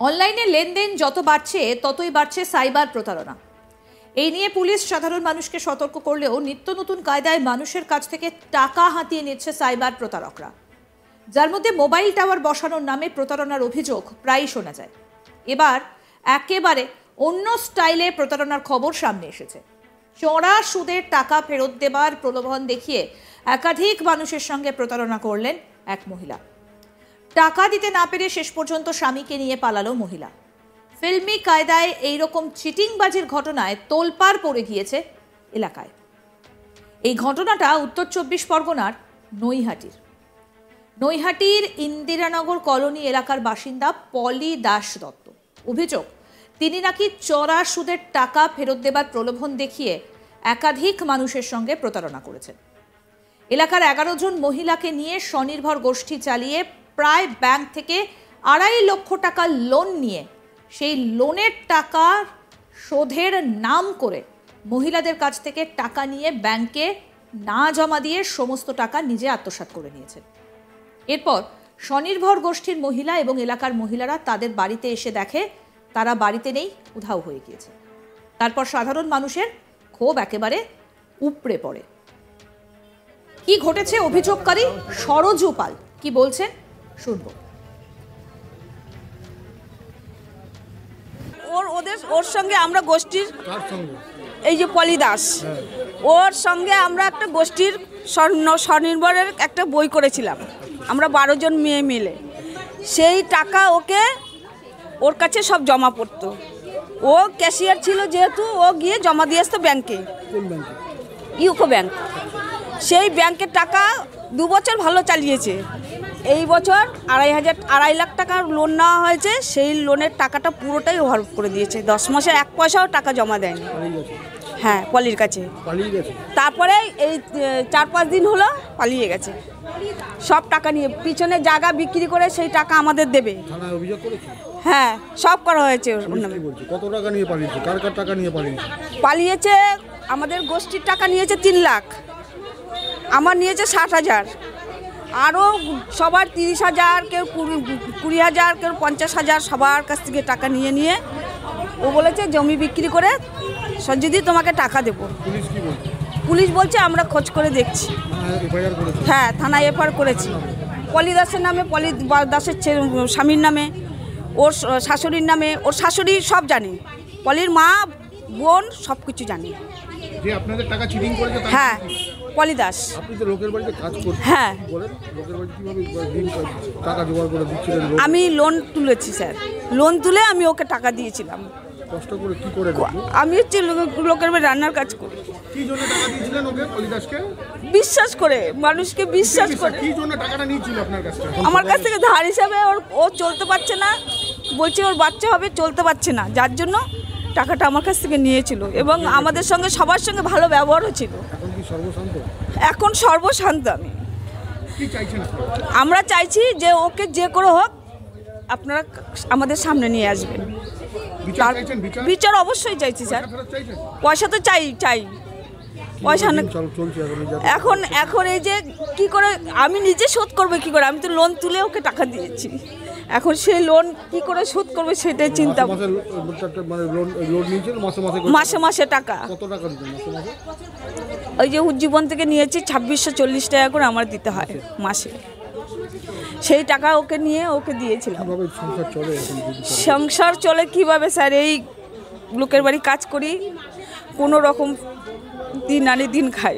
অনলাইনে লেনদেন যত বাড়ছে ততই বাড়ছে সাইবার প্রতারণা। এই নিয়ে পুলিশ সাধারণ মানুষকে সতর্ক করলেও নিত্য নতুন কায়দায় মানুষের কাছ থেকে টাকা হাতিয়ে নিচ্ছে সাইবার প্রতারকরা, যার মধ্যে মোবাইল টাওয়ার বসানোর নামে প্রতারণার অভিযোগ প্রায়ই শোনা যায়। এবার একেবারে অন্য স্টাইলে প্রতারণার খবর সামনে এসেছে। চড়া সুদের টাকা ফেরত দেবার প্রলোভন দেখিয়ে একাধিক মানুষের সঙ্গে প্রতারণা করলেন এক মহিলা। টাকা দিতে না পেরে শেষ পর্যন্ত স্বামীকে নিয়ে পালালো মহিলা। ফিল্মি কায়দায় এইরকম চিটিংবাজির ঘটনায় তোলপাড় পড়ে গিয়েছে এলাকায়। এই ঘটনাটা উত্তর 24 পরগনার নৈহাটির ইন্দিরানগর কলোনি এলাকার বাসিন্দা পলি দাস দত্ত। অভিযোগ, তিনি নাকি চড়া সুদের টাকা ফেরত দেবার প্রলোভন দেখিয়ে একাধিক মানুষের সঙ্গে প্রতারণা করেছেন। এলাকার 11 জন মহিলাকে নিয়ে স্বনির্ভর গোষ্ঠী চালিয়ে প্রায় ব্যাংক থেকে 2.5 লক্ষ টাকা লোন নিয়ে সেই লোনের টাকা শোধের নাম করে মহিলাদের কাছ থেকে টাকা নিয়ে ব্যাংকে না জমা দিয়ে সমস্ত টাকা নিজে আত্মসাৎ করে নিয়েছেন। এরপর স্বনির্ভর গোষ্ঠীর মহিলা এবং এলাকার মহিলারা তাদের বাড়িতে এসে দেখে তারা বাড়িতে নেই, উধাও হয়ে গিয়েছে। তারপর সাধারণ মানুষের ক্ষোভ একেবারে উপড়ে পড়ে। কি ঘটেছে অভিযোগকারী সরজু পাল কি বলছেন শুনবো। ওর সঙ্গে আমরা গোষ্ঠীর, এই যে পলি দাস, ওর সঙ্গে আমরা একটা গোষ্ঠীর স্বনির্ভরের একটা বই করেছিলাম আমরা 12 জন মেয়ে মিলে। সেই টাকা ওর কাছে সব জমা পড়তো। ও ক্যাশিয়ার ছিল, যেহেতু ও গিয়ে জমা দিয়ে আসতো ব্যাংকে, ইউকো ব্যাংক। সেই ব্যাংকের টাকা 2 বছর ভালো চালিয়েছে। এই বছর 2.5 লাখ টাকার লোন নেওয়া হয়েছে। সেই লোনের টাকাটা পুরোটাই ওভার করে দিয়েছে। 10 মাসে 1 পয়সাও টাকা জমা দেয়নি। হ্যাঁ, পলির কাছে। তারপরে এই 4-5 দিন হলো পালিয়ে গেছে। সব টাকা নিয়ে পিছনে জায়গা বিক্রি করে সেই টাকা আমাদের দেবে। হ্যাঁ, সব করা হয়েছে। কত টাকা নিয়ে পালিয়েছে? কার কার টাকা নিয়ে পালিয়েছে? পালিয়েছে আমাদের গোষ্ঠীর টাকা নিয়েছে 3 লাখ, আমার নিয়েছে 60,000, আরও সবার 30,000, কেউ 20,000, কেউ 50,000, সবার কাছ থেকে টাকা নিয়ে ও বলেছে জমি বিক্রি করে যদি তোমাকে টাকা দেবো। পুলিশ বলছে আমরা খোঁজ করে দেখছি। হ্যাঁ, থানায় এফআইআর করেছি। পলি দাসের নামে, পলি দাসের স্বামীর নামে, ওর শাশুড়ির নামে। ওর শাশুড়ি সব জানে, পলির মা বোন সব কিছু জানে। হ্যাঁ, পলি দাস। হ্যাঁ, আমি লোন তুলেছি স্যার। লোন তুলে আমি ওকে টাকা দিয়েছিলাম। আমি হচ্ছে লোকের বাড়ি রান্নার কাজ করি। বিশ্বাস করে, মানুষকে বিশ্বাস করে। আমার কাছ থেকে ধার হিসাবে। ও চলতে পারছে না, বলছে ওর বাচ্চা হবে, চলতে পারছে না, যার জন্য টাকাটা আমার কাছ থেকে নিয়েছিল। এবং আমাদের সঙ্গে সবার সঙ্গে ভালো ব্যবহারও ছিল। এখন সর্বশান্ত। আমরা চাইছি যে ওকে যে করে হোক আপনারা আমাদের সামনে নিয়ে আসবেন। বিচার অবশ্যই চাইছি স্যার। পয়সা তো চাই পয়সা না। এখন এই যে কি করে আমি নিজে শোধ করবো, কি করে? আমি তো লোন তুলে ওকে টাকা দিয়েছি। এখন সেই লোন কি করে শোধ করবে সেটাই চিন্তা। মাসে মাসে টাকা। ওই যে উজ্জীবন থেকে নিয়েছি 2640 টাকা করে আমার দিতে হয় মাসে। সেই টাকা ওকে নিয়ে ওকে দিয়েছিলাম। সংসার চলে কিভাবে স্যার? এই লোকের বাড়ি কাজ করি, কোনো রকম দিন আনি দিন খাই।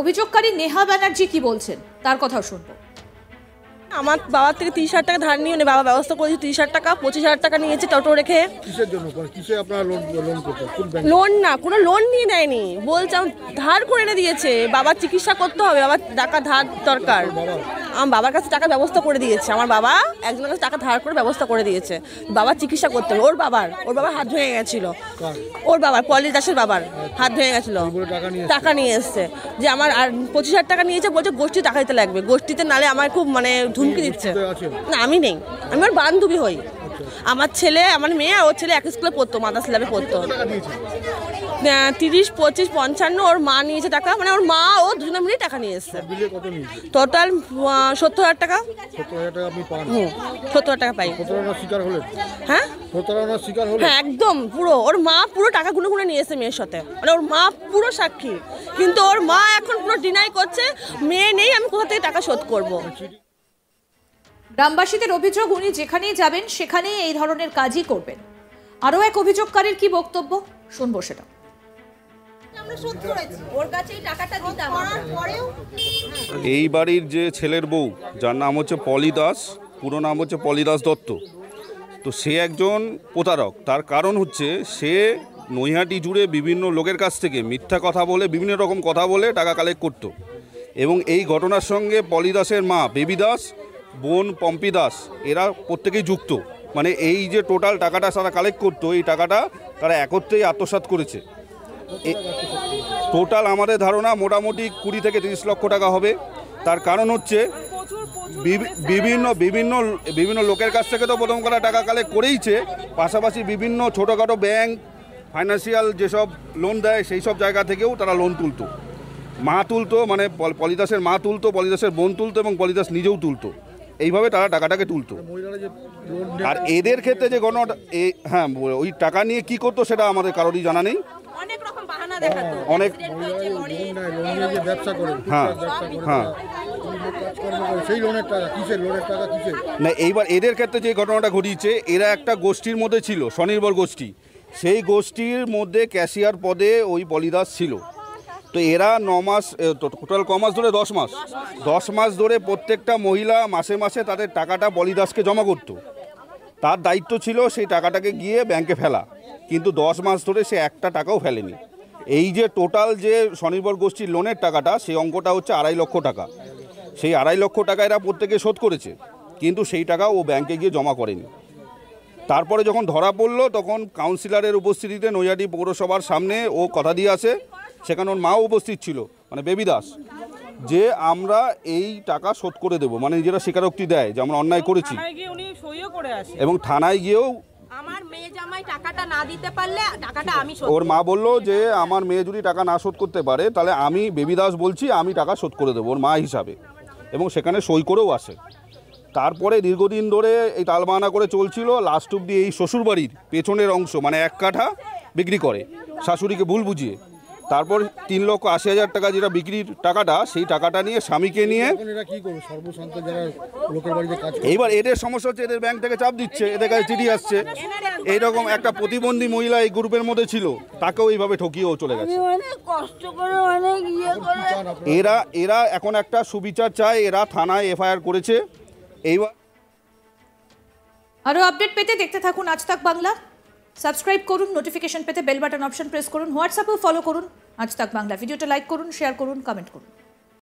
অভিযোগকারী নেহা ব্যানার্জি কি বলছেন তার কথাও শুনবো। আমার বাবার থেকে 30,000 টাকা ধার নিয়ে বাবা ব্যবস্থা করেছে। 30,000 টাকা, 25,000 টাকা নিয়েছে টোটো রেখে। কিসের জন্য? কিসে আপনারা লোন করতেন? লোন না, কোনো লোন নিয়ে নেয়নি। বলছে ধার করে এনে দিয়েছে। বাবার চিকিৎসা করতে হবে, বাবার টাকা ধার দরকার। আমার বাবার কাছে টাকা ব্যবস্থা করে দিয়েছে। আমার বাবা একজনের কাছে টাকা ধার করে ব্যবস্থা করে দিয়েছে। বাবার চিকিৎসা করতে হবে। ওর বাবার হাত ভেঙে গেছিল। ওর বাবার, পলি দাসের বাবার হাত ভেঙে গেছিল। টাকা নিয়ে এসছে যে আমার আর 25,000 টাকা নিয়েছে। বলছে গোষ্ঠী টাকা দিতে লাগবে, গোষ্ঠীতে নালে আমার খুব ধুমকি দিচ্ছে। না, আমি নেই, আমি ওর বান্ধবী হই। আমার ছেলে, আমার মেয়ে, ওর ছেলে এক স্কুলে পড়তো, মাদ্রাসা স্ল্যাবে পড়তো। 30, 25, 55 ওর মা নিয়েছে টাকা, মানে ওর মা ও দুজনে মিলে টাকা নিয়ে এসছে। বিলে কত নিয়েছে? টোটাল 70,000 টাকা। 70,000 টাকা আপনি পান? 70,000 টাকা পাই। প্রতারণার শিকার হলেন? হ্যাঁ প্রতারণার শিকার হলেন? হ্যাঁ একদম পুরো। ওর মা পুরো টাকা গুনে গুনে নিয়ে এসেছে মেয়ের সাথে, মানে ওর মা পুরো সাক্ষী, কিন্তু ওর মা এখন পুরো ডিনাই করছে মেয়ে নেই, আমি কোথা থেকে টাকা শোধ করব। গ্রামবাসীদের অভিযোগ, উনি যেখানেই যাবেন সেখানেই এই ধরনের কাজই করবেন। আরও এক অভিযোগকারীর কি বক্তব্য শুনবো সেটা। এই বাড়ির যে ছেলের বউ, যার নাম হচ্ছে পলি দাস, পুরো নাম হচ্ছে পলি দাস দত্ত, তো সে একজন প্রতারক। তার কারণ হচ্ছে সে নৈহাটি জুড়ে বিভিন্ন লোকের কাছ থেকে মিথ্যা কথা বলে, বিভিন্ন রকম কথা বলে টাকা কালেক্ট করত। এবং এই ঘটনার সঙ্গে পলি দাসের মা বেবি দাস, বোন পম্পি দাস, এরা প্রত্যেকেই যুক্ত। মানে এই যে টোটাল টাকাটা তারা কালেক্ট করতো, এই টাকাটা তারা একত্রেই আত্মসাৎ করেছে। টোটাল আমাদের ধারণা মোটামুটি 20 থেকে 30 লক্ষ টাকা হবে। তার কারণ হচ্ছে বিভিন্ন লোকের কাছ থেকে তো প্রথম করা টাকা কালেক্ট করেইছে, পাশাপাশি বিভিন্ন ছোটোখাটো ব্যাংক, ফাইন্যান্সিয়াল যেসব লোন দেয় সেই সব জায়গা থেকেও তারা লোন তুলতো। মা তুলতো, মানে পলিদাসের মা তুলতো, পলিদাসের বোন তুলতো এবং পলিদাস নিজেও তুলতো। এইভাবে তারা টাকাটাকে তুলতো। আর এদের ক্ষেত্রে যে ঘটনাটা, হ্যাঁ ওই টাকা নিয়ে কি করতো সেটা আমাদের কারোরই জানা নেই। অনেক ব্যবসা করেন, হ্যাঁ হ্যাঁ সেই লোনের টাকা কিসের? লোনের টাকা কিসের? না, এইবার এদের ক্ষেত্রে যে ঘটনাটা ঘটিয়েছে, এরা একটা গোষ্ঠীর মধ্যে ছিল, স্বনির্ভর গোষ্ঠী। সেই গোষ্ঠীর মধ্যে ক্যাশিয়ার পদে ওই পলিদাস ছিল। তো এরা 9 মাস, টোটাল ক মাস ধরে? 10 মাস ধরে প্রত্যেকটা মহিলা মাসে মাসে তাদের টাকাটা পলিদাসকে জমা করত। তার দায়িত্ব ছিল সেই টাকাটাকে গিয়ে ব্যাংকে ফেলা, কিন্তু 10 মাস ধরে সে একটা টাকাও ফেলেনি। এই যে টোটাল যে স্বনির্ভর গোষ্ঠীর লোনের টাকাটা, সেই অঙ্কটা হচ্ছে 2.5 লক্ষ টাকা। সেই 2.5 লক্ষ টাকা এরা প্রত্যেকে শোধ করেছে, কিন্তু সেই টাকা ও ব্যাংকে গিয়ে জমা করেনি। তারপরে যখন ধরা পড়লো, তখন কাউন্সিলরের উপস্থিতিতে নৈহাটি পৌরসভার সামনে ও কথা দিয়ে আসে। সেখানে ওর মাও উপস্থিত ছিল, মানে বেবি দাস, যে আমরা এই টাকা শোধ করে দেবো, মানে নিজেরা স্বীকারোক্তি দেয় যে আমরা অন্যায় করেছি। এবং থানায় গিয়েও আমার মেয়ে জামাই টাকাটা না দিতে পারলে টাকাটা আমি শোধ, ওর মা বললো যে আমার মেয়ে যদি টাকা না শোধ করতে পারে তাহলে আমি বেবি দাস বলছি আমি টাকা শোধ করে দেবো, ওর মা হিসাবে। এবং সেখানে সই করেও আসে। তারপরে দীর্ঘদিন ধরে এই তালবাহানা করে চলছিল। লাস্ট অব্দি এই শ্বশুরবাড়ির পেছনের অংশ, মানে 1 কাঠা বিক্রি করে শাশুড়িকে ভুল বুঝিয়ে। তারপর 3,80,000 টাকা যেটা বিক্রির টাকাটা, সেই টাকাটা নিয়ে স্বামীকে নিয়ে এইবার এদের সমস্যা হচ্ছে, এদের ব্যাংক থেকে চাপ দিচ্ছে, এদের কাছে চিঠি আসছে। এইরকম একটা প্রতিবন্ধী মহিলা এই গ্রুপের মধ্যে ছিল, তাকেও এইভাবে ঠকিয়েও চলে গেছে। এরা এখন একটা সুবিচার চায়। এরা থানায় FIR করেছে। এইবার আরও আপডেট পেতে দেখতে থাকুন আজ তাক বাংলা। সাবস্ক্রাইব করুন, নোটিফিকেশন পেতে বেল বাটন অপশন প্রেস করুন, হোয়াটসঅ্যাপেও ফলো করুন আজ তাক বাংলা। ভিডিওটা লাইক করুন, শেয়ার করুন, কমেন্ট করুন।